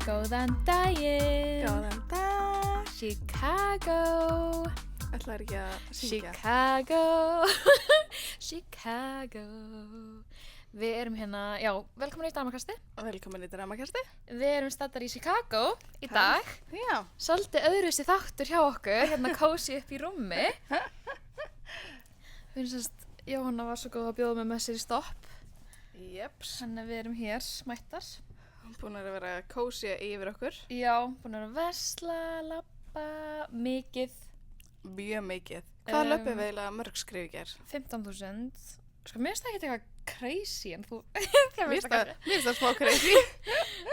Góðan daginn. Góðan dag. Chicago. Ætlar ekki að syngja? Chicago. Chicago. Við erum hérna, já, velkomin í Dramakasti. Velkomin í Dramakasti. Við erum staddar í Chicago í dag. Já. Svolítið öðruvísi þáttur hjá okkur, hérna kósi upp í rúmi. Við erum sérst, Jóhanna var svo góð að bjóða með sér í stopp. Jeps. Þannig að við erum hér, smættar. Búin að vera kósi yfir okkur. Já, búin að vesla, labba, mikið. Mjög mikið. Hvað löpum við eiginlega mörg skrif í ger? 15.000. Sko, mér finnst það ekkert eitthvað crazy en þú... Mér finnst það smá crazy. Ég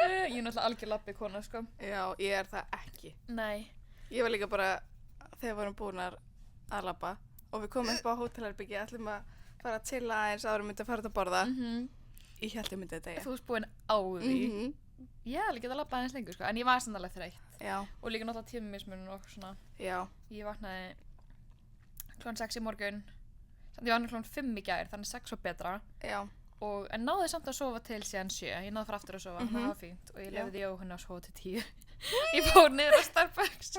er náttúrulega algjör labbi kona, sko. Já, ég er það ekki. Nei. Ég var líka bara, þegar vorum búin að labba og við komum upp á hótelherbyggi, ætlum að fara að chilla aðeins áður myndi að fara út að borða. Ég held ég myndi að deyja. Þú varst búin á því. Ég hef alveg getað labbað aðeins lengur, sko. En ég var samt alveg þreytt. Já. Og líka náttúrulega tímamismunum og svona. Já. Ég vaknaði klukkan 6 í morgun. Samt ég vaknaði klukkan 5 í gær, þannig 6 var betra. Já. En náði samt að sofa til síðan 7. Ég náði að fara aftur að sofa, það var fínt. Og ég lefði Jóhanna að sofa til 10. Ég fór niður á Starbucks.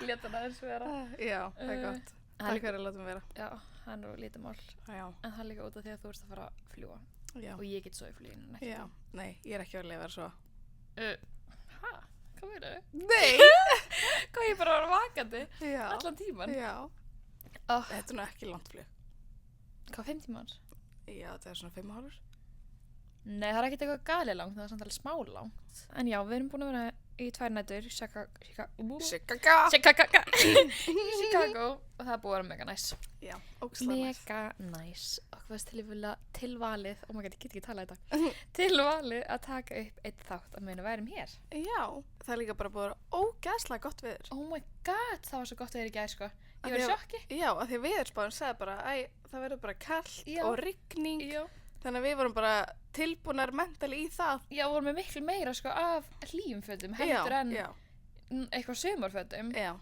Lét hann aðeins vera. Já, það er gott. Það er hverju að láta mig vera. Já, það er nú lítið mál. Já. En það er líka út af því að þú ert að fara að fljúa. Já. Og ég get svo í fluginu, ekki? Já. Nei, ég er ekki að lifa svo. Hvað verður þau? Nei! Hvað ég bara var vakandi? Já. Allan tíman? Já. Þetta er nú ekki langt flug. Hvað, 5 tímar? Já, það er svona 5 hálfur. Nei, það er ekkert eitthvað galið langt, það er samt alveg smá langt. En já, við erum búin að vera í 2 nætur í Chicago og það er búið að vera mega næs. Já, ógeðslega næs. Mega næs. Og hvað veist tilvalið, oh my god, ég get ekki talað þetta, tilvalið að taka upp eitt þátt að meina værum hér. Já, það er líka bara búið að vera ógeðslega gott veður. Oh my god, það var svo gott veður í gær, sko. Ég var í sjokki. Já, af því að veðurspáin sagði bara, það verður bara kalt og rigning. Já. Þannig að við vorum bara tilbúnar mentali í það. Já, vorum við miklu meira, sko, af hlýjum fötum, heldur en eitthvað sumarfötum. Já,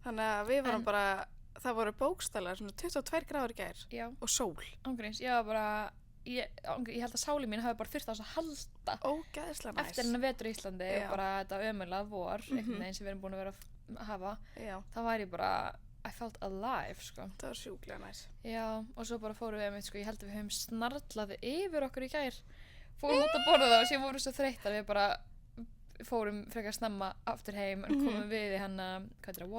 þannig að við vorum bara, það voru bókstaflega svona 22 gráður í gær. Já. Og sól. Ángríns, ég var bara, ég held að sáli mín hafi bara þurft á þess að halda. Ógeðslega næs. Eftir hennar vetur í Íslandi og bara þetta ömurlega vor, einhvern veginn sem við erum búin að vera að hafa. Já. Það var ég bara, I felt alive, sko. Það var sjúklega næs. Já, og svo bara fórum við sko, ég held að við höfum snarlaði yfir okkur í gær. Fórum út að borða það og síðan vorum við svo þreyttar, við bara fórum frekar snemma aftur heim en komum við í hvað er það,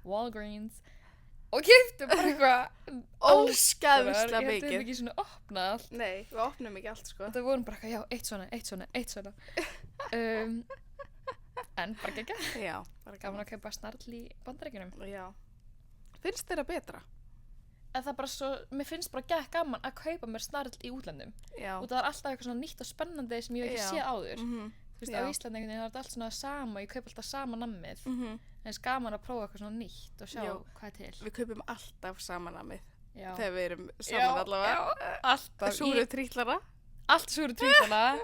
Walgreens og keyptum bara eitthvað ógeðslega mikið. Ég hefði ekki svona opnað allt. Nei, við opnum ekki allt, sko. Það vorum bara eitthvað, já, eitt svona. En bara geggjað. Já, bara gaman að kaupa snarl í Bandaríkjunum. Já. Finnst þér það betra? En það bara svo, mér finnst bara gaman að kaupa mér snarl í útlöndum. Já. Og það er alltaf eitthvað svona nýtt og spennandi sem ég hef ekki séð áður. Þú veist, á Íslandi það er allt svona sama, ég kaup alltaf sama nammið. En það er gaman að prófa eitthvað svona nýtt og sjá hvað er til. Við kaupum alltaf sama nammið. Já. Þegar við erum saman allavega. Já, alltaf. Súru trítlara. Allt súru trítlara.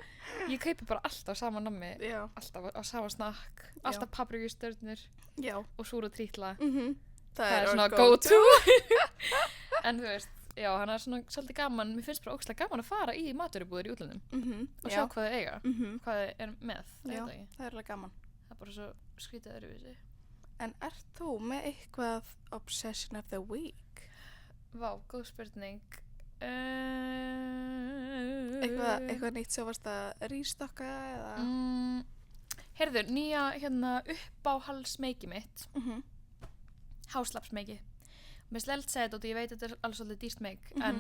Ég kaupi bara alltaf sama nammið. Já. Alltaf á sama snakk. Alltaf paprikustjörnur. Já. Og súru trítla. Það er svona go-to. En þú veist, já, hann er svona svolítið gaman, mér finnst bara ógeðslega gaman að fara í matvörubúðir í útlöndum og sjá hvað þau eiga, hvað þau er með, já, það er alveg gaman. Það er bara svo skrítið öðruvísi. En ert þú með eitthvað obsession of the week? Vá, góð spurning. Eitthvað nýtt sem varst að rístokka eða? Heyrðu, nýja uppáhaldsmeiki mitt, háslapsmeiki. Mér slelt segja þetta og ég veit að þetta er alveg svolítið dýrt meik, en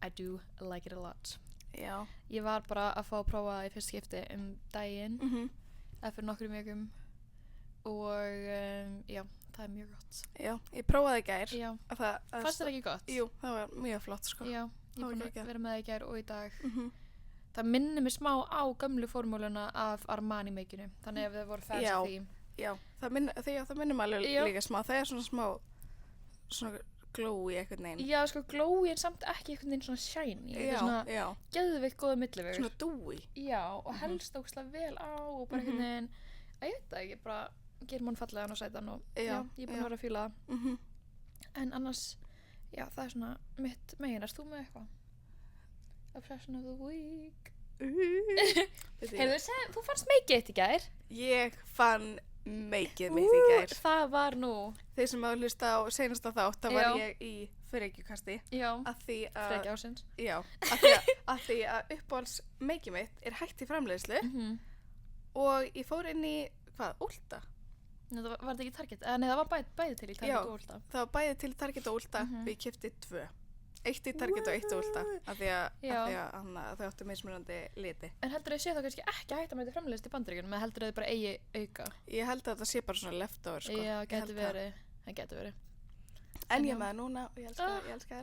I do like it a lot. Já. Ég var bara að fá að prófa í fyrst skipti daginn, eða fyrir nokkrum vikum og já, það er mjög gott. Já, ég prófaði í gær. Já. Fannst þér ekki gott? Jú, það var mjög flott, sko. Já, ég er búin að vera með það í gær og í dag. Það minnir mig smá á gömlu formúluna af Armani meikinu, þannig ef þið voru fæst því. Já, það minnir mig alveg líka smá, það er svona smá svona glói eitthvað neginn. Já, sko glói en samt ekki eitthvað neginn svona shiny. Já, svona geðveikt góða millivegur. Svona dúi. Já, og helst ógeðslega vel á og bara eitthvað neginn, ég veit það ekki, bara gerir mann fallegan og sætan og já, ég er búin að vera að fíla það. En annars, já, það er svona mitt megin. Erst þú með eitthvað? Obsession of the week. Heyrðu, þú fannst makeið þitt í gær? Ég fann makeið mitt í gær. Það var nú. Þeir sem hafa hlusta á seinasta þátt, þá var ég í frekjukasti. Já, frekja ásins. Já, að því að uppáhalds makeið mitt hætt í framleiðslu og ég fór inn í, Ulta? Það var þetta ekki Target? Nei, það var bæði til í Target og Ulta. Já, það var bæði til Target og Ulta. Við keypti 2. Eitt í Target og eitt í Ulta. Af því að þau áttu mismunandi liti. En heldur þau þá kannski ekki hægt að mæta framleiðslu í Bandaríkjunum, eða heldur þau bara eigi auka? Ég held að það sé bara svona leftover, sko. Já, það getur verið. En ég með það núna og ég elska.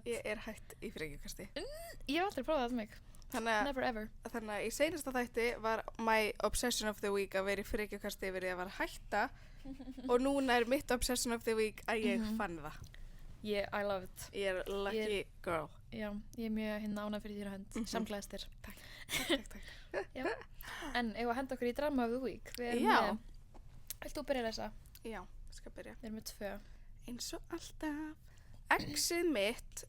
Ég hætt í frekjukasti. Ég hef aldrei prófað það mig. Never ever. Þannig að í seinasta þætti var my obsession of the week að vera í frekjukasti yfir því að vera hætta og núna mitt obsession of the week að ég fann það. I love it. Ég lucky girl. Já, ég mjög ánægð fyrir þína hönd. Samglæðist þér. Takk. Já. En eigum að henda okkur í drama of the week. Já. Vilt þú byrja að lesa? Já, ég skal byrja. Við erum með 2. Eins og alltaf. Exið mitt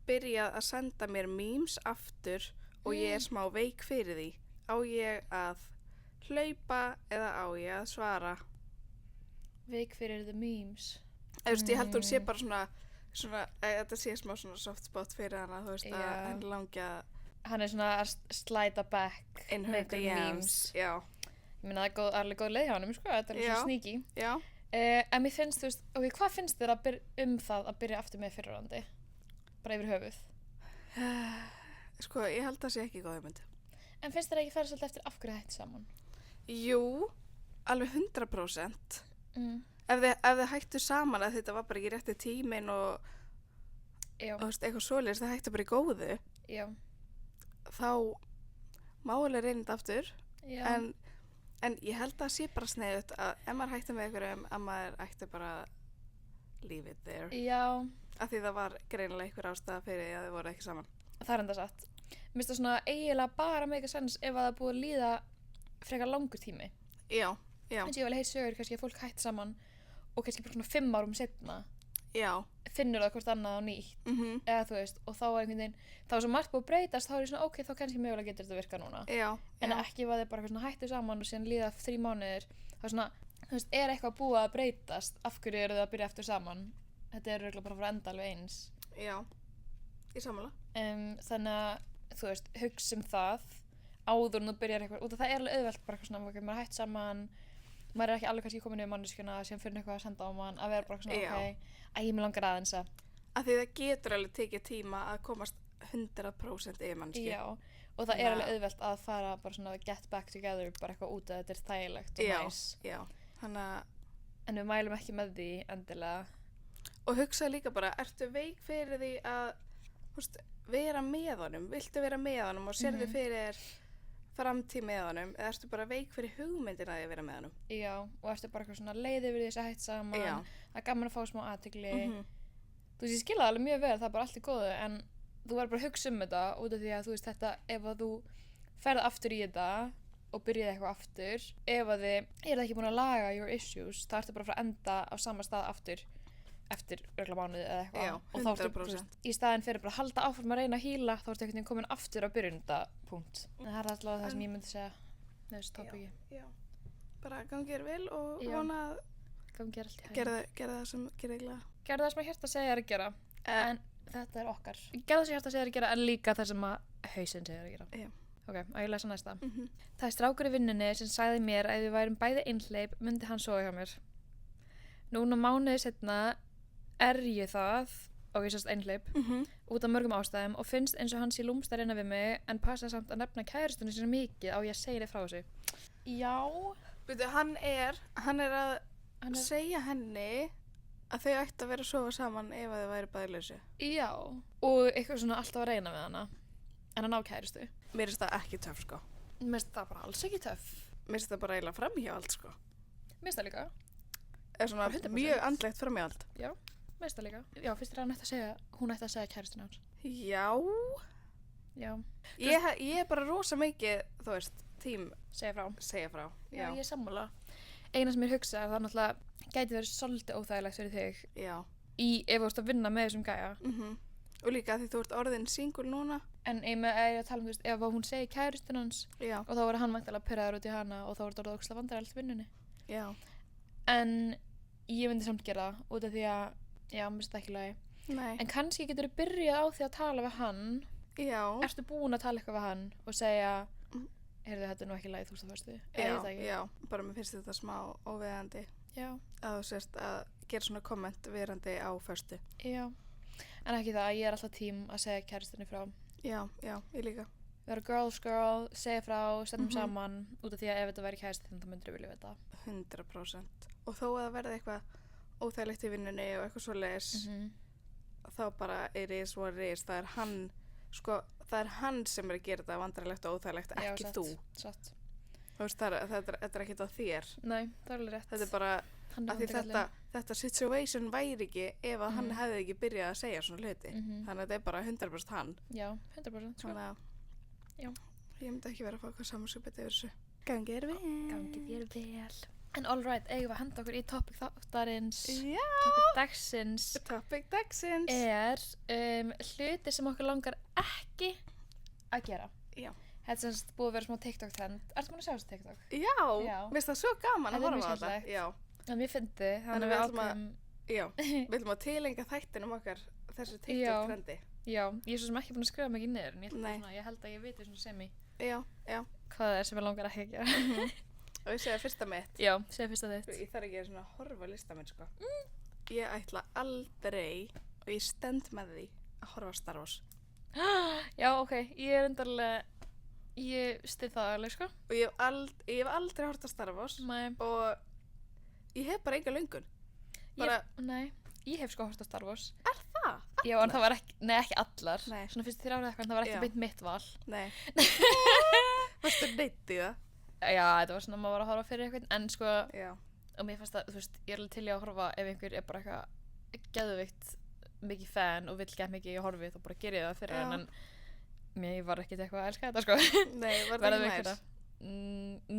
byrjað að senda mér memes aftur og ég smá veik fyrir því. Á ég að hlaupa eða á ég að svara? Veik fyrir the memes. Ég held að hún sé bara svona þetta sé smá svona soft spot fyrir hana, þú veist að hann langi að hann svona að slæta back in her DMs. Já. Ég meina það er alveg góð leið hjá honum, sko, þetta er svona sneaky. Já. En mér finnst, þú veist, hvað finnst þér það að byrja aftur með fyrrarandi? Bara yfir höfuð. Sko, ég held að það sé ekki góð hugmynd. En finnst þér ekki fara svolítið eftir af hverju hætti saman? Jú, alveg 100%. Ef þið hættu saman að þetta var bara ekki rétti tíminn og eitthvað svoleiðis, það hættu bara í góðu. Já. Þá má alveg reyna þetta aftur. Já. En ég held að það sé bara sneiðut að ef maður hætti með einhverjum að maður ætti bara leave it there. Já. Af því það var greinilega einhver ástæða fyrir því að þau voru ekki saman. Það enda satt. Mér finnst það svona eiginlega bara mega sens ef að það er búið að líða frekar langur tími. Já. Eins og ég vel heitt sögur kannski að fólk hætti saman og kannski bara svona 5 árum setna. Já. Finnur það hvort annað á nýtt. Eða þú veist, og þá er einhvern veginn, þá er svo margt búið að breytast, þá er ég svona ok, þá kannski mögulega getur þetta virka núna. Já. En ekki var þið bara svona hættu saman og síðan líða 3 mánuðir. Það er svona, þú veist, er eitthvað búið að breytast, af hverju eru þið að byrja aftur saman? Þetta er örugglega bara frá enda alveg eins. Já, ég sammála. Þannig að, þú veist, hugsa það áður en þú byrjar eitthvað, út af það er alveg auðvelt bara eitthvað svona, ok, maður hætt saman, maður er ekki alveg kannski komin yfir manneskjuna, síðan fyrir eitthvað að senda á mann, að vera bara svona, ok, ég mig langar aðeins að. Af því það getur alveg tekið tíma að komast 100% yfir manneskju. Já, og það er alveg auðvelt að fara bara svona get back together, bara eitthvað út að þetta er þægilegt og næs. Já, þannig að. En við mælum ekki með því endilega. Og hugsa líka bara, ertu veik fyrir því að, húst, vera með honum? Viltu vera með honum og sérðu fyrir framtíð með honum? Eða ertu bara veik fyrir hugmyndina að vera með honum? Já, og ertu bara eitthvað svona leið yfir því að hætt saman. Já. Það er gaman að fá smá athygli. Þú veist, ég skilja það alveg mjög vel, það er bara allt í góðu, en þú verður bara að hugsa þetta út af því að þú veist þetta, ef að þú ferð aftur í þetta og byrjaði eitthvað aftur, ef að þið eru ekki búin að laga your issues, þá ertu bara að fara að enda á sama stað aftur eftir örgulega mánuði eða eitthvað. Já, 100%. Og þá ertu, í staðinn fyrir bara að halda áfram að reyna að hýla, þá ertu einhvern veginn komin aftur á byrjundapunkt. Það er alltaf það sem ég myndi segja með þessu tópiki. Já, bara gangi þér vel og vona að gangi þér allt í hæginn. Gerðu það sem gerir þig glaða. Gerðu það sem hjarta segir að gera, en þetta er okkar. Gerðu það sem hjarta segir að gera, en líka það sem að hausinn segir að gera. Já. Ok, að ég lesa næsta. Það er strákur í vinnunni sem sagði mér að ef við værum bæði einhleyp myndi hann sofa hjá mér. Núna mánuði seinna er ég það, og ég sérst einhleyp, út af mörgum ástæðum og finnst eins og hann sé lúmst að reyna við mig en passa samt að nefna kærustunni sér mikið á ég að segja þig frá þessu. Já. Veitu, hann er að segja henni að þau ættu að vera að sofa saman ef þau væri bæði lausu. Já. Og eitthvað svona alltaf að reyna við hana. En hann á kærustu. Mér finnst það ekki töff, sko. Mér finnst það bara alls ekki töff. Mér finnst það bara eiginlega framhjáhald, sko. Mér finnst það líka. Er svona 100%. Mjög andlegt framhjáhald. Já, mér finnst það líka. Já, finnst þér að hún ætti að segja kærustuna hans? Já. Já. Ég er bara rosa mikið, þú veist, tím. Segja frá. Já, ég er sammála. Eina sem ég hugsa er það náttúrulega gæti verið svolítið óþægilegt fyrir þig. Já. Ef þú ert að vinna með þessum gæja. Og líka því þú ert orðin single núna. En ég er að tala ef hún segir kærustun hans og þá var hann væntanlega pirraður út í hana og þá var þetta ógeðslega vandræðalegt vinnunni. Já. En ég myndi samt gera það út af því að, mér finnst það ekki í lagi. Nei. En kannski getur þú byrjað á því að tala við hann. Já. Ertu búin að tala eitthvað við hann og segja, heyrðu, þetta nú ekki í lagi, þú veist það fyrstu? Já, bara mér finnst þetta smá óviðandi. Já. Að þú sérst að gera svona komment verandi á fyrstu. Já. En ekki það, ég er alltaf tím að segja kærustunni frá. Já, ég líka. Vera girls girl, segja frá, stendum saman út af því að ef þetta væri kærustinn þá myndir þú vilja vita. 100%. Og þó að það verði eitthvað óþægilegt í vinnunni og eitthvað svoleiðis, þá bara it is what it is. Það er hann, það er hann sem er að gera þetta vandræðilegt og óþægilegt, ekki þú. Satt. Þú veist, þetta er ekkert á þér. Nei, það er alveg rétt. Þetta er bara, af því þetta situation væri ekki ef að hann hefði ekki byrjað að segja svona hluti. Þannig að þetta er bara 100% hann. Já, 100%. Þannig að, ég myndi ekki vera að fá eitthvað samanskupið yfir þessu. Gangi þér vel. Gangi þér vel. En all right, eigum við að henda okkur í topic þáttarins. Já. Topic dagsins. Er hluti sem okkur langar ekki að gera. Já. Þetta er semst búið að vera smá TikTok-trend. Ertu búin að sjá þessu TikTok? Já. Mér finnst það svo gaman að horfa á þetta. Já. En mér fyndi, þannig að við ákveðum... Já, við ætlum að tilenga þættinum okkar þessu TikTok-trendi. Já, ég er svo sem ekki búin að skrifa mikið niður, en ég held að ég viti svona semi. Já. Hvað það er sem ég langar ekki að gera. Og ég segja fyrsta mitt. Já, segja fyrsta þitt. Ég þarf ekki að svona horfa lista minn, sko. Ég ætla aldrei, og ég stend með því, að horfa Star Wars. Já, ok, ég er endarlega... Ég stið það alveg, sko. Og ég hef aldrei hort á Star Wars. Nei. Og ég hef bara enga löngun. Nei, ég hef sko hort á Star Wars. Er það? Já, en það var ekki, ekki allar. Nei. Svona fyrst 3 ára eitthvað, en það var ekki beint mitt val. Nei. Varstu neitt í það? Já, þetta var svona, maður var að horfa fyrir eitthvað, en sko, og mér fannst það, þú veist, ég er alveg til í að horfa ef einhver er bara eitthvað geðveikt mikið fan og vill gett mikið í horfi, þá bara ger ég það fyrir hann, en mér var ekkert eitthvað að elska þetta, sko. Nei, var það ekki næst?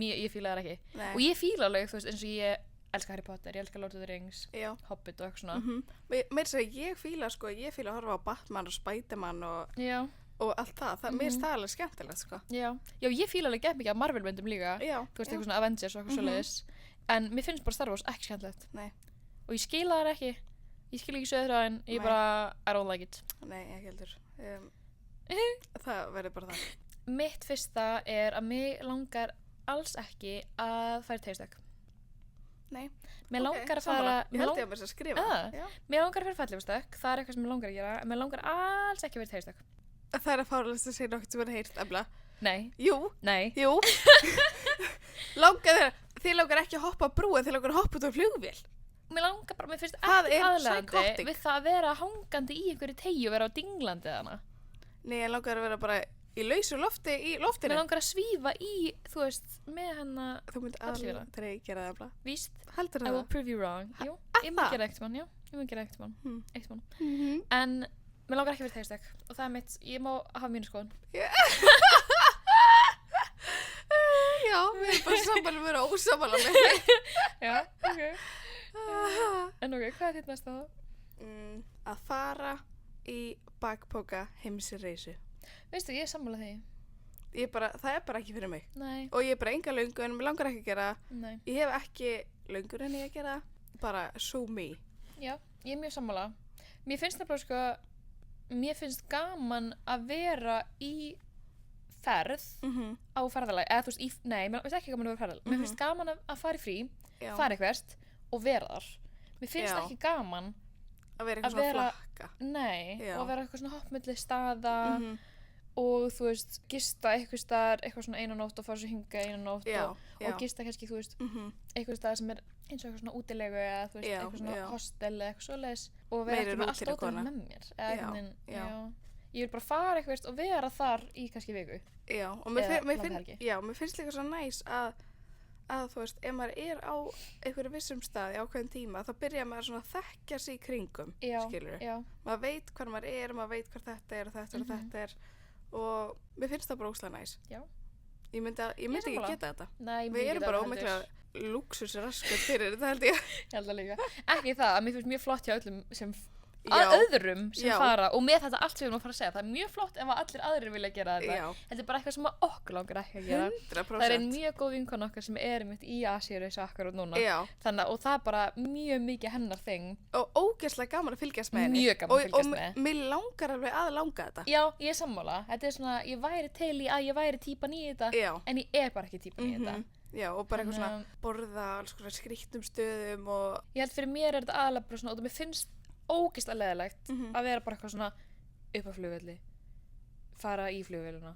Ég fíla það ekki. Nei. Og ég fíla alveg, þú veist, eins og ég elska Harry Potter, ég elska Lord of the Rings, Hobbit og eitthvað svona. Mér segir, ég fíla að horfa á Batman og Spiderman og allt það. Mér finnst það alveg skemmtilegt, sko. Já, ég fíla alveg gett mikið af Marvel-myndum líka. Já. Þú veist, eitthvað svona Avengers og eitthvað svoleiðis. En mér finnst bara Star Wars ekki skemmtilegt. Nei. Og ég skila það ekki. Ég skil ekki söðurþráðin, ég bara, I don't like it. Nei, ekki heldur. Það verður bara það. Mitt fyrsta er að mig langar alls ekki að fara í teistök. Nei. Mér langar að fara... Ég held ég að mér að skrifa. Mér langar að fara í fallífastök, það er eitthvað sem mér langar að gera, en mér langar alls ekki að vera í teistök. Það er að fárlega að segja nokkuð sem er heyrt, Embla. Nei. Jú. Nei. Jú. Þið langar ekki að hoppa á brú, en þið langar að hoppa út á flugvél. Mér langar bara, mér finnst ekki aðlegandi við það að vera hangandi í einhverju teygju og vera á dinglandi þarna. Nei, ég langar að vera bara í lausu lofti í loftinu. Mér langar að svífa í, þú veist, með hennar... Þú myndi aldrei gera það, Embla. Víst. Heldur I will prove you wrong. Jú, ég mun gera eitt mann, já. Ég mun gera eitt mann. En mér langar ekki að vera teistök og það er mitt, ég má hafa mínu skoðun. Já, við erum bara sammála að vera ósammála með þig. Já, ok. En ok, hvað er þitt næsta þá? Að fara í bakpoka heimsreisu. Veistu, ég er sammála því. Það er bara ekki fyrir mig. Nei. Og ég er bara enga löngun, mér langar ekki að gera. Nei. Ég hef ekki löngun en ég að gera. Bara so me. Já, ég er mjög sammála. Mér finnst það bara sko, mér finnst gaman að vera í ferð á ferðalagi, eða þú veist, nei, mér finnst ekki gaman að vera ferðalagi. Mér finnst gaman að fara í frí, fara eitthvert og vera þar. Mér finnst ekki gaman að vera eitthvað svona flakka. Nei, og vera eitthvað svona hoppmilli staða og þú veist, gista eitthvað staðar, eitthvað svona eina nótt og fara svo hinga eina nótt og gista kannski, þú veist, eitthvað staðar sem er eins og eitthvað svona útilegu eða þú veist, eitthvað svona hostel eða eitthvað svoleiðis og vera ekki með allt ótrúið með mér. Ég vil bara fara eitthvað og vera þar í kannski viku. Já, og mér finnst líka svo næs að þú veist, ef maður er á einhverju vissum staði á hvern tíma, þá byrjar maður svona að þekkja sig í kringum, skilurðu. Maður veit hvar maður er, maður veit hvar þetta er og þetta og þetta er og mér finnst það bara óslega næs. Já. Ég myndi ekki geta þetta. Nei, við erum bara ómikla lúksusraskur fyrir þetta, held ég. Ég held það líka. Ekki það, að mér finnst mjög flott hjá öllum sem að öðrum sem fara og með þetta allt sem við erum að fara að segja, það er mjög flott ef allir aðrir vilja gera þetta, þetta er bara eitthvað sem okkur langar ekki að gera 100%. Það er mjög góð vinkona okkar sem er mitt í Asíu akkurat núna þannig, og það er bara mjög mikið hennar þing og ógeðslega gaman að fylgjast með henni mjög gaman að fylgjast með og mér langar alveg að langa þetta ég er sammála, þetta er svona ég væri til í að ég væri típan í þetta en ég er bara ekki típan í þetta Já, og bara eitthvað svona borða alls konar skrýttum stöðum og ég held fyrir mér er þetta aðalega bara svona og mér finnst ógeðslega leiðilegt að vera bara eitthvað svona upp á flugvelli fara í flugvélina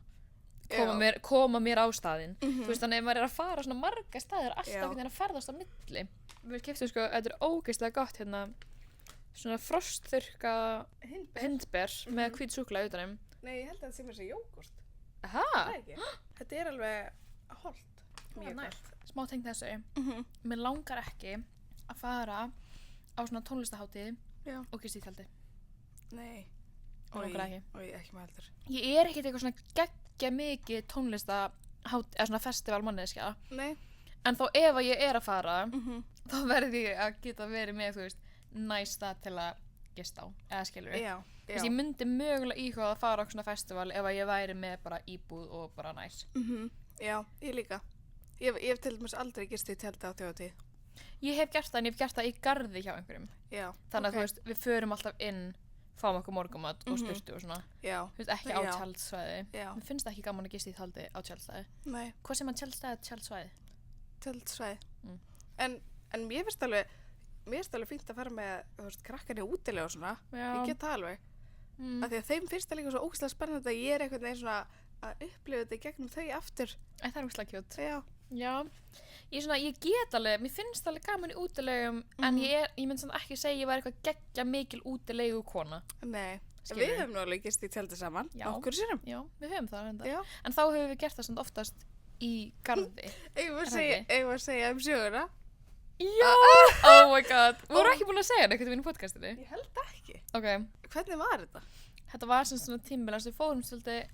koma mér á staðinn þú veist þannig ef maður er að fara svona marga staðir alltaf hvernig að ferðast á milli við keyptum sko, þetta er ógeðslega gott hérna svona frostþurrka hindber með hvít súkkulaði utanum Nei, ég held að það sé mér sem jógurt Aha. Þetta er alveg holt mjög nært. Smá tengt þessu. Mér langar ekki að fara á svona tónlistahátíð og gista í tjaldi. Nei. Mér langar ekki. Ekki maður heldur. Ég er ekkert eitthvað svona geggja mikið tónlistahátíð, eða svona festivalmanneskja. Nei. En þó ef ég er að fara, þá verði ég að geta verið með, þú veist, næsta til að gista á, eða skilur við. Þess ég myndi mögulega íhuga að fara á svona festival ef ég væri með bara íbúð og bara næs. Já, ég líka. Ég hef til dæmis aldrei gist í tjaldi á þjóðhátíð. Ég hef gert það en ég hef gert það í garði hjá einhverjum. Já. Þannig að þú veist, við förum alltaf inn, fáum okkur morgunmat og sturtu og svona. Já. Þú veist, ekki á tjaldsvæði. Já. Mér finnst það ekki gaman að gista í tjaldi á tjaldsvæði. Nei. Hvað sem að tjaldsvæði? Tjaldsvæði. En mér finnst alveg fínt að fara með, þú veist, krakkarnir í útilega og svona. Já. Ég get það alveg. Af því að þeim finnst það líka svo ógeðslega spennandi að ég er einhvern veginn svona að upplifa þetta gegnum þau aftur. Það er ógeðslega kjút. Já. Ég get alveg, mér finnst alveg gaman í útilegum en ég mynd samt ekki segja ég var eitthvað geggja mikil útilegu kona. Nei, við höfum nú alveg gist í tjaldi saman. Okkur sinnum. Já, við höfum það enda. En þá höfum við gert það samt oftast í garði. Eigum að segja söguna? Já! Oh my god. Voru ekki búin að segja þetta í podcastinu? Ég held ekki. Ok. Hvernig var þetta? Þetta var svona tímabil við fórum svolítið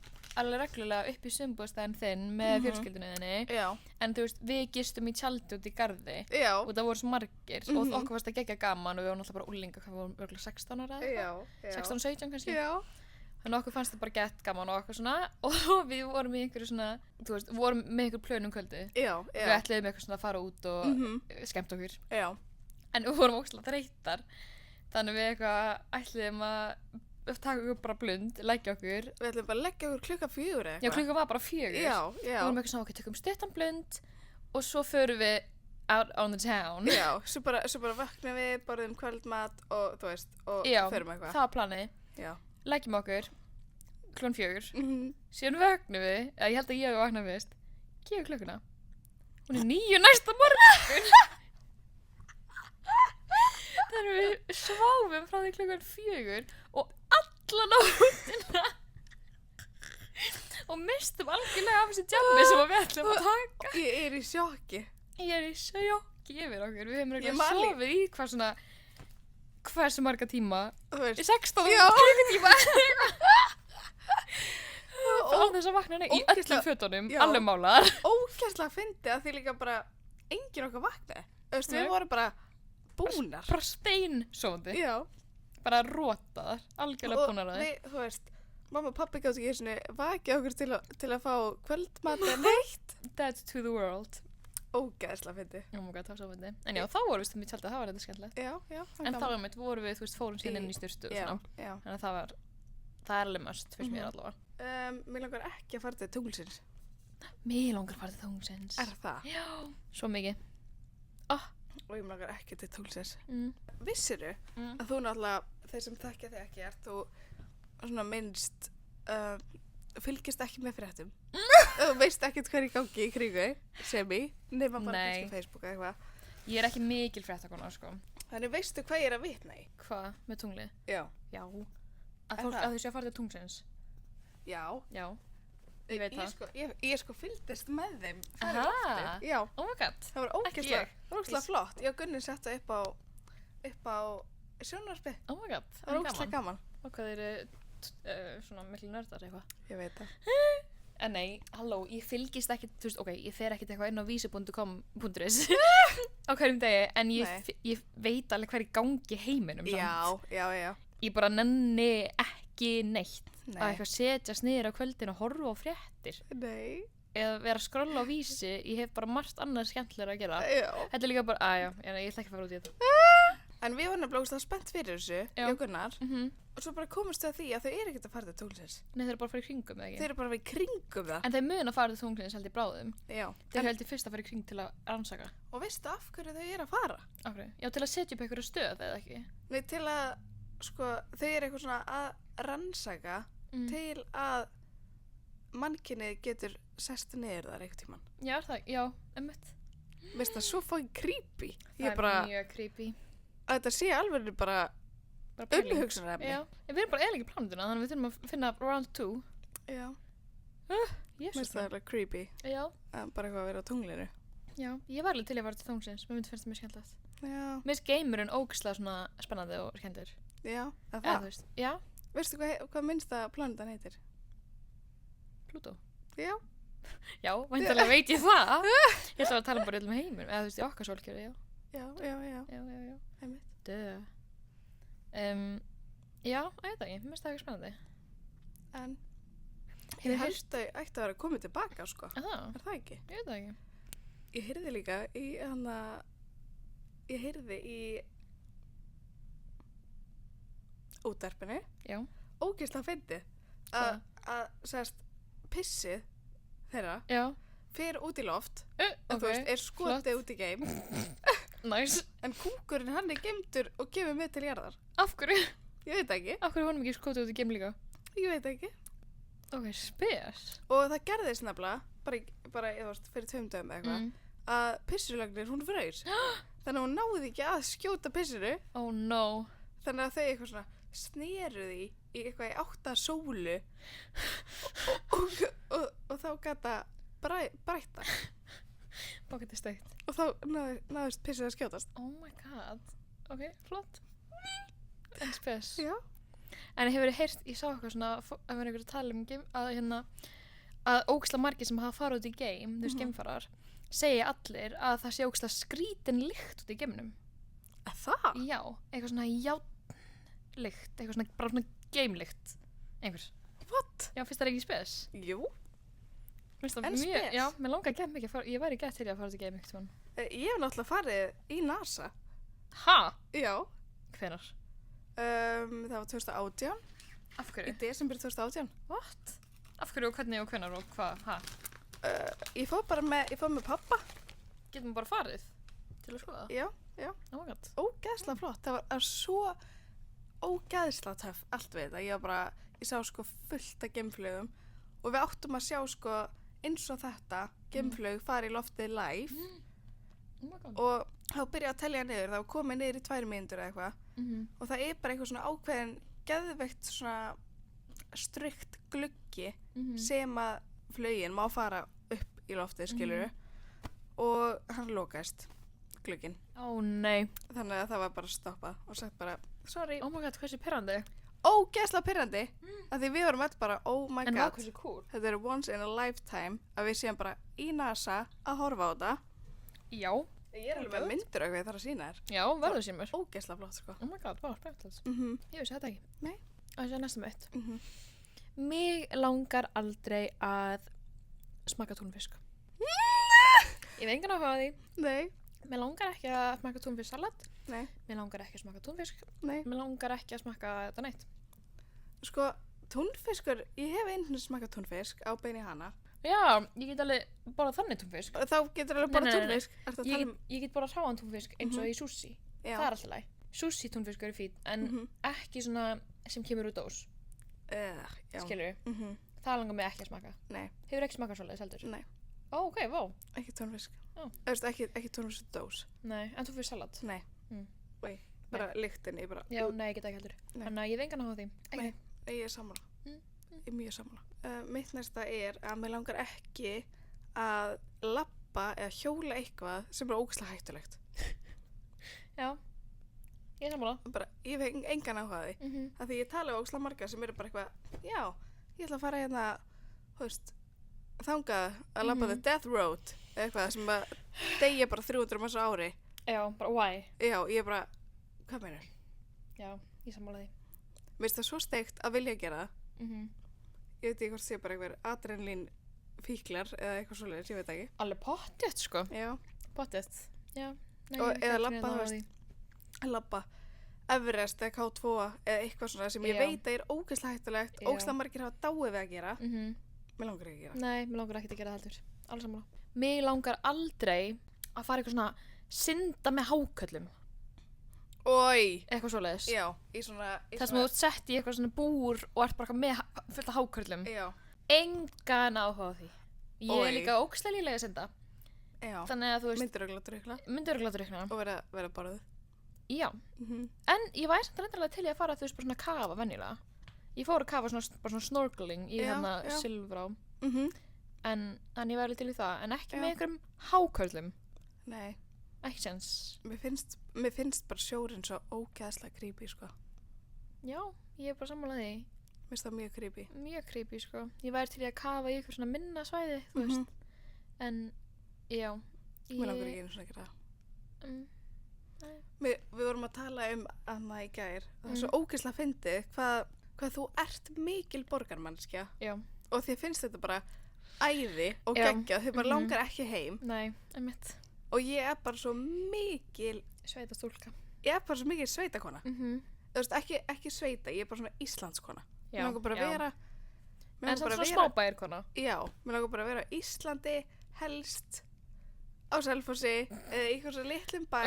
alveg reglulega upp í sumarbústaðinn þinn með fjölskyldunni þinni. Já. En þú veist, við gistum í tjaldi út í garði. Já. Og það voru svo margir og okkur fannst það geggja gaman og við vorum alltaf bara úlinga, við vorum örgulega 16 ára eða eitthvað. 16 og 17 kannski. Já. Þannig okkur fannst það bara gett gaman og eitthvað svona og við vorum í einhverju svona, þú veist, vorum með einhver plönum kvöldi. Já. Við ætluðum eitthvað svona að fara út og skemmt okkur. Já. En við vorum ógeðslega þreyttar. Þannig við eitthvað ætluðum að taka okkur bara blund, leggja okkur. Við ætlum bara að leggja okkur klukkan 4 eitthvað. Já, klukkan var bara 4. Já. Við vorum eitthvað svona, ok, tökum stuttan blund og svo förum við out on the town. Já, svo bara vaknum við, borðum kvöldmat og þú veist, og förum eitthvað. Já, það var planið. Já. Leggjum okkur klukkan 4. Síðan vögnum við, ég held að ég vakna fyrst. Kíkjum klukkuna. Hún er 9 næsta morgun. Þannig við sváfum frá því klukkan 4 og alla nóttina og mistum algjörlega af þessu djammi sem við ætlum að taka. Ég er í sjokki. Ég er í sjokki yfir okkur. Við hefum ekki sofið í hversu marga tíma? 16 klukkutíma. Á þess að vakna í öllum fötunum, alveg málaðar. Ógeðslega fyndið að því líka bara enginn okkar vaknaði. Þú veist, við vorum bara búnar. Bara steinsofandi. Já. Bara rótaðar, algjörlega búnar að þið. Þú veist, mamma og pabbi gátu ekki svona vakið okkur til að fá kvöldmat eða neitt. Dead to the world. Ógeðslega fyndið. Oh my god, það var svo fyndið. En já, þá vorum við stundum í tjaldi, það var þetta skemmtilegt. Já. En þá vorum við, þú veist, fórum síðan inn í sturtu og svona. Já. Þannig að það er alveg must, finnst mér allavega. Mér langar ekki að fara til tunglsins. Mér langar að fara til tunglsins. Er það? Já, svo mikið. Og ég langar ekki til tunglsins. Vissiru að þú náttúrulega, þeir sem þekkja þig ekki, ert þú svona minnst fylgist ekki með fréttum. Þú veist ekkert hvað er í gangi í kringu nema bara kannski Facebook eða eitthvað. Ég er ekki mikil fréttakona, sko. Þannig veistu hvað ég er að vitna í? Hvað? Með tunglið? Já. Að þau séu að fara til tunglsins? Já. Ég veit það. Ég sko fylgdist með þeim. Aha. Já. Oh my god. Það var ógeðslega flott. Ég og Gunni sett það upp á sjónvarpi. Oh my god. Það var ógeðslega gaman. Og hvað eru svona miklu nördar eitthvað? Ég veit það. En nei, halló, ég fylgist ekki, þú veist, ok, ég fer ekkert eitthvað inn á vísi.com.is á hverjum degi, en ég veit alveg hvað er í gangi í heiminum. Já. ég bara nenni ekki neitt að eitthvað setjast niður á kvöldin og horfa á fréttir. Nei. Eða vera að skrolla á Vísi, ég hef bara margt annað skemmtilega að gera. Já. Þetta líka bara, ég ætla ekki að fara út í þetta. En við varum nefnilega spennt fyrir þessu, ég og Gunnar, og svo bara komumst við að því að þau eru ekkert að fara til tunglsins. Nei, þeir eru bara að fara í kringum, eða ekki? Þeir eru bara að fara í kringum það. En þeir mun að fara til tunglsins held í bráðum. Já. Þeir held í fyrst að fara í kring til að rannsaka. Og veistu af hverju þau eru að fara? Af hverju? Já, til að setja upp einhverju stöð, eða ekki? Nei, til að, sko, þau eru eitthvað svona að rannsaka til að mannkynið getur sest niður þar einhvern tímann. Já, einmitt. Veist það, svo fucking creepy. Það er mjög creepy. Að þetta sé alveg bara umhugsunarefni. Já, en við erum bara eiginlega í plánundina, þannig að við þurfum að finna round 2. Já. Jésus. Mér finnst það alveg creepy. Já. Bara eitthvað að vera á tunglinu. Já, ég var alveg til að fara til tunglsins, mér finnst það mjög skemmtilegt. Já. Mér finnst geimurinn ógeðslega svona spennandi og skemmtilegur. Já, eða þú veist. Já. Veistu hvað minnsta plánetan heitir? Plútó. Já. Já, væntanlega veit ég það. Ég ætla að tala bara um heiminn, eða þú veist, í okkar sólkerfi, já. Já. Einmitt. Já, ég veit það ekki, mér finnst það ekki spennandi. En ég held þau ætti að vera komið tilbaka, sko. Er það ekki? Ég veit það ekki. Ég heyrði líka í útvarpinu. Já. Ógeðslega fyndið að sérst pissið þeirra fer út í loft og þú veist, er skotið út í geim. Nice. En kúkurinn hann er geimdur og kemur með til jarðar. Af hverju? Ég veit ekki. Af hverju honum ekki skotið út í geim líka? Ég veit ekki. Ok, spes. Og það gerðist nefnilega, bara þú veist, fyrir 2 dögum eða eitthvað, að pissulögnir hún fraus. Þannig að hún náði ekki að skjóta pissinu. Oh no. Þannig að þau eitthvað svona sneru því í eitthvað í 8 sólu og þá gata bræta. Bákætti steikt. Og þá náðist pissið að skjótast. Oh my god. Ok, flott. En spes. Já. En hefur þið heyrt, ég sá eitthvað svona, að vera einhverju tala að ógeðslega margir sem hafa farið út í geim, þú veist geimfarar, segja allir að það sé ógeðslega skrítin lykt út í geimnum. Það? Já, eitthvað svona járnlykt, eitthvað svona, bara svona geimlykt, einhvers. What? Já, finnst það ekki spes? Jú. En spes? Já, mér langar gett mikið að fara, ég væri gett til að fara út í geim eitthvað svona. Ég hef náttúrulega farið í NASA. Ha? Já. Hvenær? Það var 2018. Af hverju? Í desember 2018. What? Af hverju og hvernig og hvenær og hvað? Ha? Ég fór með pappa. Getum við bara farið til að skoða? Já. Oh my god. Ógeðslega flott. Það var svo ógeðslega töff allt við þetta. Ég sá sko fullt af geimflugum og við áttum að sjá sko eins og þetta geimflug fari í loftið live. Oh my god. Og þá byrjaði að telja niður, þá komið niður í 2 mínútur eða eitthvað og það er bara eitthvað svona ákveðin geðveikt svona strikt gluggi sem að flaugin má fara upp í loftið, skilurðu, og hann lokaðist, glugginn. Ó nei. Þannig að það var bara stoppað og sagt bara, sorry. Oh my god, hversu pirrandi? Ógeðslega pirrandi, af því við vorum öll bara, oh my god. En hvað, hversu cool? Þetta er once in a lifetime að við séum bara í NASA að horfa á þetta. Já. Ég er alveg með myndir og eitthvað ég þarf að sýna þér. Já, verður símur. Ógeðslega flott, sko. Oh my god, hvað spenntilegt. Ég vissi þetta ekki. Nei. Það sé næstum eitt. Mig langar aldrei að smaka túnfisk. Ég veit engan áhuga á því. Nei. Mér langar ekki að smaka túnfisksalat. Nei. Mér langar ekki að smaka túnfisk. Nei. Mér langar ekki að smaka þetta neitt. Sko, túnfiskur, ég hef einu smakað túnfisk á beini hana. Já, ég get alveg borðað þannig túnfisk. Þá getur alveg borðað túnfisk. Ég get borðað hráan túnfisk eins og í sushi. Já. Það er alltaf læg. Sushi túnfiskur er fín, en ekki svona sem kemur úr dós. Skilur við? Það langar mig ekki að smaka. Nei. Hefur ekki smakað svoleiðis heldur? Nei. Ó, ok, vá. Ekki túnfisk. Ó. Ekki túnfisk dós. Nei, en túnfisksalat? Nei. Bara lyktin, ég bara... Já, nei, ég get ekki heldur. Þannig að ég hef engan áhuga á því. Nei, ég er sammála. Ég er mjög sammála. Mitt næsta er að mér langar ekki að labba eða hjóla eitthvað sem er ógeðslega hættulegt. Já, ég er sammála. Bara, ég hef engan áhuga á því. Af því ég tala ógeðslega marga sem eru bara eitthvað, já, ég ætla að fara hérna, þú veist, þangað að labba the death road, eitthvað sem að deyja bara 300 manns á ári. Já, bara why? Já, ég er bara, hvað meinar? Já, ég sammála því. mér finnst það svo steikt að vilja gera það. Ég veit ekki hvort sé bara einhver adrenalín fíklar eða eitthvað svoleiðis, ég veit ekki. Alveg pottþétt, sko. Já. Pottþétt, já. Nei, og eða labba Everest eða K2 eða eitthvað svona sem ég veit að er ógeðslega hættulegt, ógeðslega margir hafa dáið við að gera. Mér langar ekki að gera. Nei, mér langar ekki að gera það heldur. Alls sammála. Mér langar aldrei að fara eitthvað svona synda með háköllum. Oj. Eitthvað svoleiðis. Já, í svona... Það sem þú ert sett í eitthvað svona búr og ert bara með fullt af háköllum. Já. Engan áhuga á því. Ég er líka ógeðslega léleg að synda. Já. Þannig að þú veist... Myndir örugglega drukkna. Og vera borðuð. Já. En ég væri samt reyndarlega til í að fara þú veist bara svona að kafa venjulega. Ég fór að kafa svona snorkeling í hérna Silfrá. En ég væri til í það, en ekki með einhverjum háköllum. Nei. Ekki séns. Mér finnst bara sjórinn svo ógeðslega creepy, sko. Já, ég er bara sammála því. Mér finnst það mjög creepy. Mjög creepy, sko. Ég væri til í að kafa í eitthvað svona minna svæði, þú veist. En, já. Mér langar ekki einu svona að gera það. Við vorum að tala Anna í gær. Það er svo ógeðslega fyndið hvað þú ert mikil borgarmannskja. Já. Og þér finnst þetta bara æði og geggjað. Þau bara langar ekki heim. Nei, einmitt. Og ég er bara svo mikil sveitastúlka. Ég er bara svo mikil sveitakona. Þú veist, ekki sveita, ég er bara svona Íslandskona. Mér langar bara að vera... En samt svona smábæjarkona. Já, mér langar bara að vera á Íslandi, helst á Selfossi, eða eitthvað svo litlum bæ.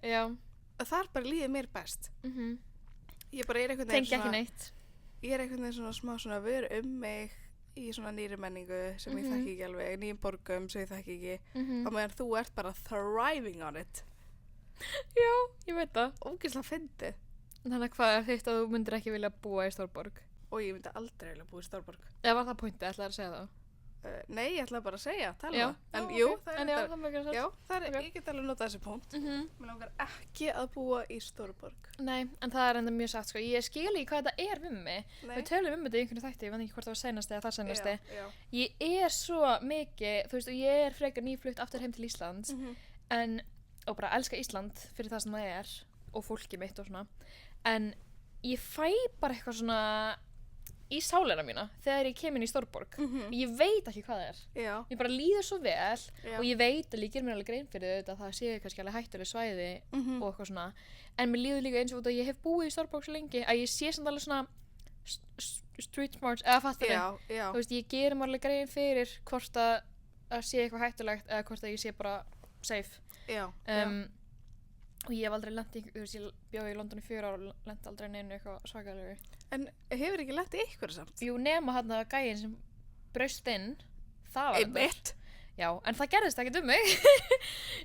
Já. Og þar bara líður mér best. Ég bara er einhvern veginn svona... Tengi ekki neitt. Ég er einhvern veginn svona smá svona vör mig í svona nýri menningu sem ég þekki ekki alveg, nýjum borgum sem ég þekki ekki. Og meðan þú ert bara thriving on it. Já, ég veit það. Ógeðslega fyndið. Þannig að hvað er þitt að þú myndir ekki vilja búa í stórborg? Og ég myndi aldrei vilja búa í stórborg. Eða var það pointið, ætlaði að segja það? Nei, ég ætlaði bara að segja, tala það. En okay. jú, ég get alveg notað þessi punkt. Mér langar ekki að búa í stórborg. Nei, en það er enda mjög satt, sko. Ég skil ekki hvað þetta er við mig. Við tölum þetta í einhvern þætti, ég veit ekki hvort það var seinasti eða þar seinasti. Ég er svo mikið, þú veist, og ég er frekar nýflutt aftur heim til Íslands. Og bara elska Ísland fyrir það sem það er og fólkið mitt og svona. En ég fæ bara eitthvað svona í sálina mína þegar ég kem inn í stórborg. Ég veit ekki hvað það er. Ég bara líður svo vel og ég veit að ég ger mér alveg grein fyrir þetta að það sé kannski alveg hættuleg svæði og eitthvað svona. En mér líður líka eins og út að ég hef búið í stórborg svo lengi að ég sé samt alveg svona street smarts eða fattar þig. Þú veist, ég ger mér alveg grein fyrir hvort að sé eitthvað hættulegt eða hvort að ég sé bara safe. Og ég hef aldrei lent í, þú veist, ég bjóði í London í 4 ár og lent aldrei neinu eitthvað svakalegu. En hefur ekki lent í ykkur samt? Jú, nema hann að gæinn sem braust inn, það var einmitt. Já, en það gerðist ekkert mig.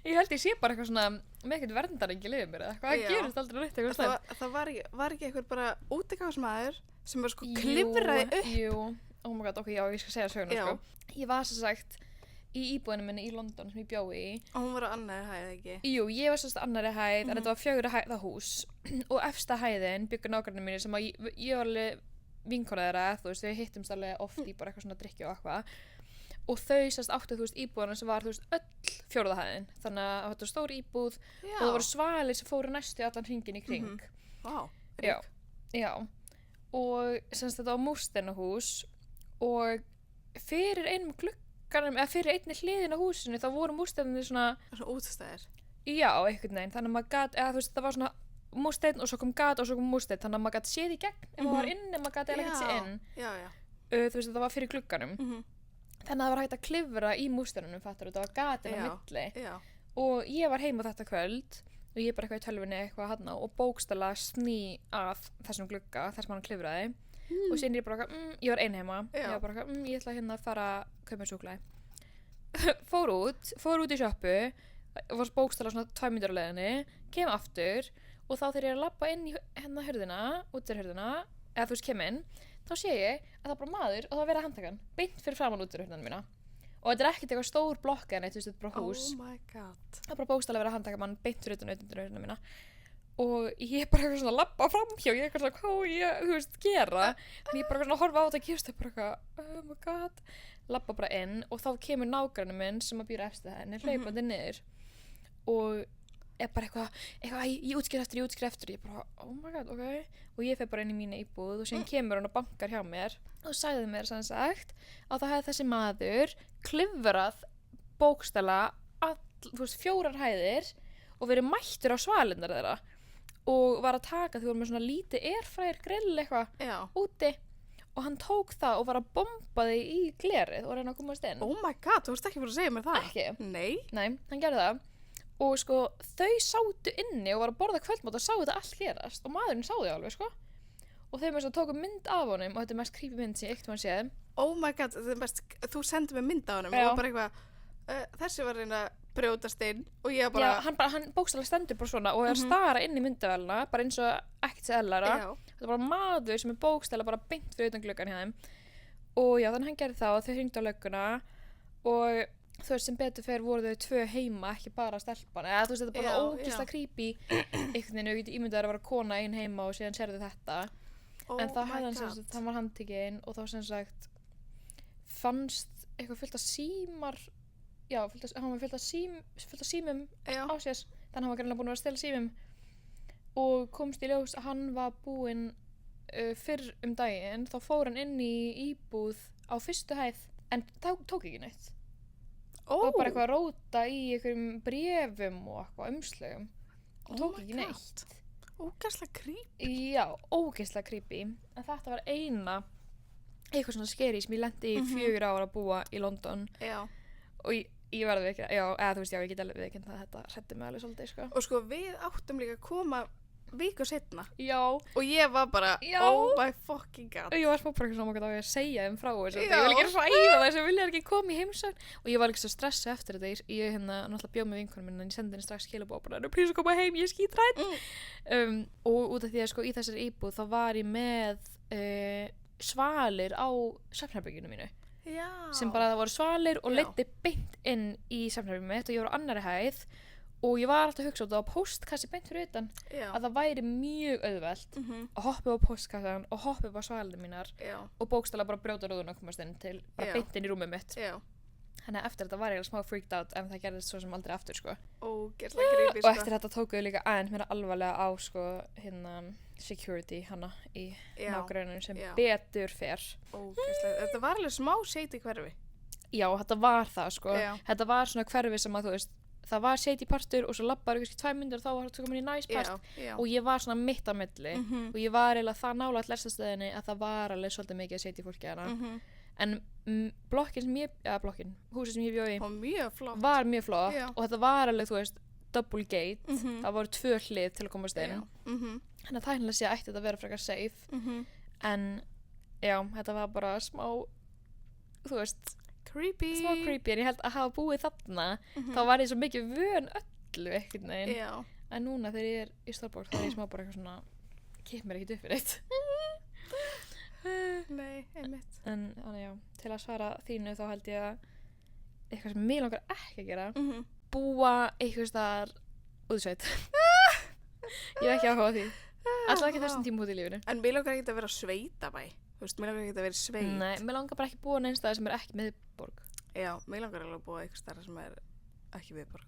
Ég held ég sé bara eitthvað svona með ekkert verndarengi liðið mér eða eitthvað, það gerist aldrei neitt eitthvað slæmt. Það var ekki eitthvað bara útigangsmaður sem bara sko klifraði upp. Jú, oh my god, ok, já, ég skal segja söguna, sko. Ég var sem sagt í íbúðinu minni í London sem ég bjóði í. Og hún var á annarri hæð, ekki? Jú, ég var sérst annarri hæð, en þetta var 4 hæða hús. Og efsta hæðin byggur nágrannir mínir sem að ég var alveg vinkona þeirra, þú veist, við hittumst alveg oft í bara eitthvað svona drykki og eitthvað. Og þau sérst áttu, þú veist, íbúðana sem var, þú veist, öll 4. hæðin. Þannig að þetta var stór íbúð og það voru svalir sem fóru næstu allan hringinn í kring. Vá, já. Og sérst þetta var múrsteinahús og fyrir einum eða fyrir einni hliðin á húsinu þá voru múrsteinarnir svona útstæðir. Já, einhvern veginn, þannig að maður gat, eða þú veist, það var svona múrsteinn og svo kom gat og svo kom múrsteinn, þannig að maður gat séð í gegn ef maður var inn, en maður gat eða ekkert séð inn. Þú veist, það var fyrir glugganum. Þannig að það var hægt að klifra í múrsteinunum, fattar þú, það var gatin á milli. Og ég var heima þetta kvöld og ég bara eitthvað í tölvunni eitthvað hann og bókstaflega sný að þessum glugga, þess að hann klifraði. Og síðan ég bara ég var ein heima. Ég var bara ég ætla hérna að fara að kaupa mér súkkulaði. Fór út í sjoppu, var bókstaflega svona 2 mínútur á leiðinni, kem aftur og þá þegar ég er að labba inn í hérna hurðina, útidyrhurðina, eða þú veist kem inn, þá sé ég að það er bara maður og það verið að handtaka hann, beint fyrir framan útidyrhurðina mína. Og þetta er ekkert eitthvað stór blokk en þetta er bara hús. Oh my god. Það er bara bókstaflega verið að handtaka mann beint fyrir útidyrhurðina mína. Og ég bara eitthvað svona labba framhjá, ég eitthvað svona hvað ég, þú veist, gera. En ég bara eitthvað svona horfa á þetta að gerast og bara eitthvað, oh my god. Labba bara inn og þá kemur nágranninn minn sem að býra eftir henni, hlaupandi niður. Og bara eitthvað, ég útskýr eftir, ég bara, oh my god, ok, og ég fer bara inn í mína íbúð og síðan kemur hann og bankar hjá mér og sagði mér sem sagt að það hefði þessi maður klifrað bókstaflega 4 hæðir og verið mættur á svalirnar þeirra og var að taka því voru með svona lítið airfryer grill eitthvað úti og hann tók það og var að bomba því í glerið og reyna að komast inn. Oh my god, þú varst ekki fyrir að segja mér það? Ekki? Nei, hann gerði það og sko þau sátu inni og var að borða kvöldmat og sáu þetta allt gerast og maðurinn sá þau alveg sko og þau með svo tóku mynd af honum og þetta er mest creepy mynd sem ég eitt mann séð. Oh my god, þetta er mest, þú sendið mér mynd af honum og bara eitthvað, þessi var reyna að brjótast inn og ég bara... Já, hann bókstaflega stendur bara svona og er að stara inn í myndavélina, bara eins og ekkert sellara. Þetta er bara maður sem er bókstaflega bara beint fyrir utan gluggan hjá þeim. Og já, þannig hann gerði það og þau hringdu á lögguna og þú veist sem betur fer voru þau 2 heima, ekki bara stelpan. Eða þú veist, þetta er bara ógeðslega creepy einhvern veginn og ég ímyndaði að vera kona ein heima og síðan sérðu þetta. En þá hafði hann sem sagt, hann var handtekinn og þá sem sagt fannst eitthvað fullt af símar. Já, hann var fullt af símum á sér, þannig hann var greinilega búinn að vera að stela símum og komst í ljós að hann var búinn fyrr daginn, þá fór hann inn í íbúð á fyrstu hæð en tók ekki neitt. Og bara eitthvað að róta í einhverjum bréfum og eitthvað umslögum og tók ekki neitt. Ógeðslega creepy. Já, ógeðslega creepy. En þetta var eitthvað svona scary sem ég lenti í 4 ára að búa í London. Já. Og ég verði ekki, eða þú veist, ég get alveg viðurkennt að þetta hræddi mig alveg svolítið, sko. Og sko, við áttum líka að koma viku seinna. Já. Og ég var bara, oh my fucking god. Og ég var smá bara eitthvað saman að segja frá þessu. Ég vil ekki hræða þess, ég vilja ekki koma í heimsókn. Og ég var líka svo stressuð eftir þetta. Ég náttúrulega bjóð með vinkonum minna en ég sendi henni strax skilaboð bara, please koma heim, ég er skítrædd. Og út af því að sko í þessari íbúð þá var ég með svalir á svefnherberginu mínu. Já. Sem bara það voru svalir og leiddi beint inn í svefnherberginu mitt og ég var á annarri hæð og ég var alltaf að hugsa á þetta á postkassi beint fyrir utan að það væri mjög auðvelt að hoppa á postkassan og hoppa upp á svalinu mínar og bókstaflega bara brjóta rúðuna og komast inn til bara beint inn í rúmið mitt. Þannig að eftir þetta var ég smá freaked out en það gerðist svo sem aldrei aftur sko. Ógeðslega creepy sko. Og eftir þetta tókuðu líka aðeins mér alvarlega á sko security hana í nágrunum sem betur fer. Ógeðslega, þetta var alveg smá shady hverfi. Já, þetta var það sko. Þetta var svona hverfi sem að þú veist, það var shady partur og svo labbaður kannski 2 mínútur og þá var þetta komin í nice part og ég var svona mitt á milli og ég var eiginlega það nálægt lestastöðinni að það var alveg svolítið mikið shady fólki hana. En húsið sem ég bjó í var mjög flott og þetta var alveg, þú veist, double gate, það voru 2 hlið til að komast inn. Þannig að tæknilega sé að ætti þetta að vera frekar safe. En já, þetta var bara smá, þú veist, smá creepy, en ég held að hafa búið þarna, þá var ég svo mikið vön öllu einhvern veginn. En núna þegar ég er í Stórborg, þá er ég smá bara eitthvað svona, kipp mér ekkert upp fyrir eitt. Nei, einmitt. En þannig já, til að svara þínu þá held ég að eitthvað sem mig langar ekki að gera, búa eitthvað staðar út í sveit. Ég hef ekki áhuga á því. Alltaf ekki þessum tíma út í lífinu. En mér langar ekki að vera sveitabæ. Þú veist, mér langar ekki að vera sveit. Nei, mér langar bara ekki að búa neins staðar sem er ekki miðborg. Já, mér langar alveg að búa eitthvað staðar sem er ekki miðborg.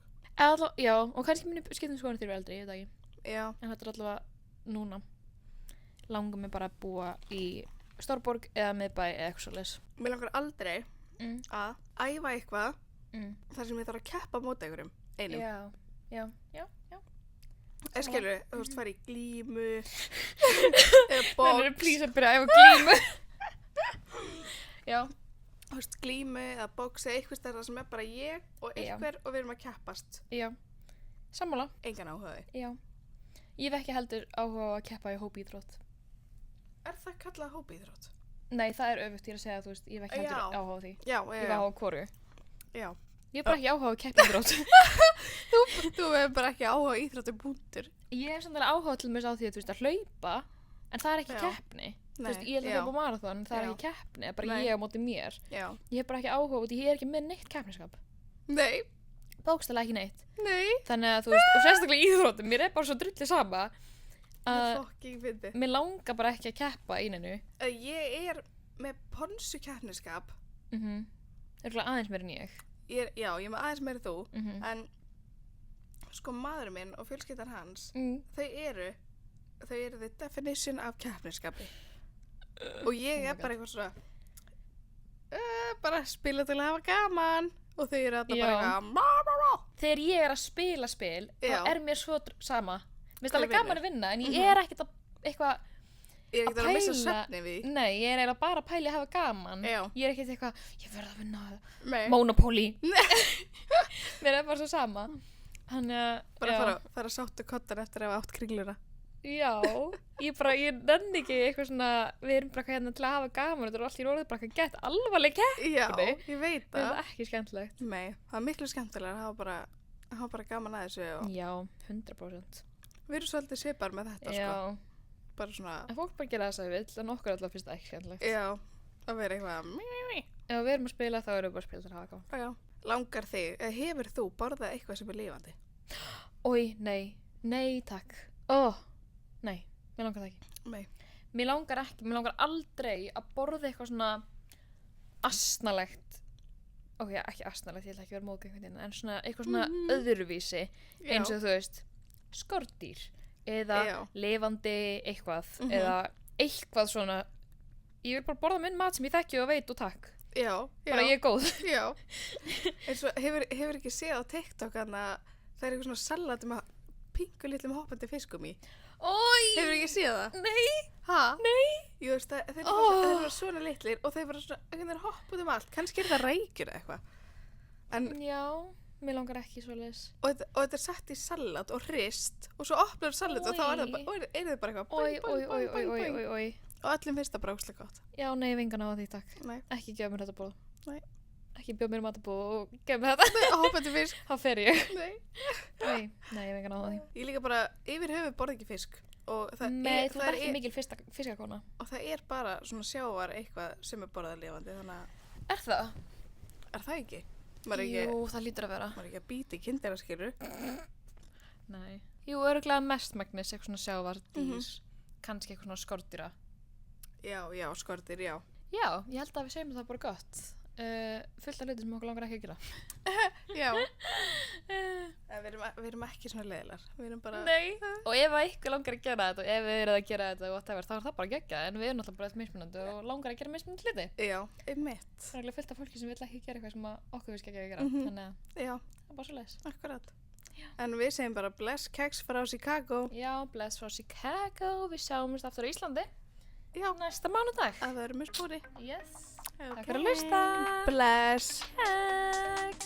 Já, og kannski muni skiptum skoðanir þegar ég er eldri, ég veit ekki. Já. En þetta er allavega núna. Langar mig bara að búa í Stórborg eða miðbæ eða eitthvað svoleiðis. Mér langar aldrei að æfa eitthvað þar sem ég þarf að keppa móti einhverjum einum. Já. Skilur, þú veist, fara í glímu eða box. Það er please að byrja að æfa glímu. Já. Þú veist, glímu eða box eða eitthvað stærra sem er bara ég og einhver og við erum að keppast. Já. Sammála. Engan áhugaði. Já. Ég hef ekki heldur áhuga á að keppa í hópíþrótt. Er það kallað hópíþrótt? Nei, það er öfugt, ég er að segja, þú veist, ég hef ekki heldur áhuga á því. Já. Ég var áhuga á hvoru. Já. Ég hef bara ekki áhuga á keppíþrótt. Þú hefur bara ekki áhuga á íþróttum punktur. Ég hef samt alveg áhuga til þess að því að, þú veist, að hlaupa, en það er ekki keppni. Þú veist, ég er að hlaupa maraþon, en það er ekki keppni, það er bara ég á móti mér. Já. Ég hef bara ekki áhuga út, ég er ekki með neitt keppniskap. Nei. Bókstaflega ekki neitt. Nei. Þannig að, þú veist, og sérstaklega íþróttum, mér er bara svo drullið sama. Mér langar bara ekki að keppa í neinu. Ég er með ponsu keppniskap. Örugglega aðeins meira en ég. Ég er með aðeins meira þú, en sko maðurinn minn og fjölskyldan hans, þau eru the definition af keppnisskapi. Og ég bara eitthvað svona, bara spila til að hafa gaman. Og þau eru þetta bara eitthvað. Þegar ég að spila spil, þá mér svo sama. Mér finnst alveg gaman að vinna, en ég ekkert að eitthvað Ég ekkert að missa svefni við því. Nei, ég eiginlega bara að pæla að hafa gaman. Já. Ég ekkert eitthvað, ég verð að vinna Monopoly. Mér bara svo sama. Þannig að, bara fara að sáttu kottan eftir að hafa átt kringluna. Já, ég nenni ekki eitthvað svona, við erum bara hérna til að hafa gaman, þetta allt í orðið bara eitthvað gett alvarleg keppni. Já, ég veit það. Það ekki skemmtilegt. Nei, það miklu skemmtilega að hafa bara gaman að þessu. Já, 100%. Við erum svolítið svipar með þetta, sko. Bara svona... En fólk bara gera þess að við vill, en okkur alltaf finnst það ekki skemmtilegt. Já, að vera eitthvað... Ef við erum að spila, þá erum við bara að spila til að hafa gaman. Já. Langar þig, hefur þú borðað eitthvað sem lifandi? Ói, nei, takk. Nei, mér langar það ekki. Nei. Mér langar aldrei að borða eitthvað svona asnalegt. Ekki asnalegt, ég ætla ekki að vera móðgöngin, en svona eitthvað svona öðruvísi, eins og þú veist, skordýr, eða lifandi eitthvað, eða eitthvað svona. Ég vil bara borða minn mat sem ég þekki og veit og takk. Já. Bara ég góð. Já. Eins og hefur ekki séð á TikTok að það eitthvað svona salati með pingu litlum hoppandi fiskum í. Hefur ekki séð það? Nei. Ha? Nei. Jú veist, þeir eru svona litlir og þeir bara svona hoppa um allt. Kannski það rækjur eða eitthvað. En já, mér langar ekki svoleiðis. Og þetta sett í salat og rist og svo opnar salat og þá er það bara eitthvað Oi. Og öllum finnst það bara óslega gott. Já, nei, vingan á því, takk. Nei. Ekki gefa mér þetta borð. Nei. Ekki bjóða mér matabóð og gefa mér þetta. Nei, hoppandi fisk. Þá fer ég. Nei, vingan á því. Ég líka bara yfir höfuð borð ekki fisk. Nei, þú er ekki mikil fiskakona. Og það er bara svona sjávar eitthvað sem borðað lifandi, þannig að... Er það? Er það ekki? Jú, það lítur að vera. Maður ekki að býta í kinderaskilur. Nei. Jú, örugglega mestmegnis eitthvað svona sjávar, dýr, kannski eitthvað svona skordýra. Já, skordýr, já. Já, ég held að við segjum það bara gott. Fullt af hluti sem okkur langar ekki að gera. Já. Við erum ekki svona leiðilar. Við erum bara... Nei. Og ef eitthvað langar að gera þetta og ef við erum að gera þetta og whatever, þá er það bara geggjað. En við erum náttúrulega bara eitthvað mismunandi og langar að gera mismunandi hluti. Já, einmitt. Það er eiginlega fullt af fólki sem vill ekki gera eitthvað sem okkur finnst ekki að gera. Þannig að það er bara svoleiðis. Akkurat. Já. En við segjum bara bless Kex frá Chicago. Já, bless frá Chicago. Við sjáumst aftur á Íslandi. Já. Næsta mánudag. Að við erum með spúri. Yes. Okay. Takk fyrir að hlusta. Bless. Takk.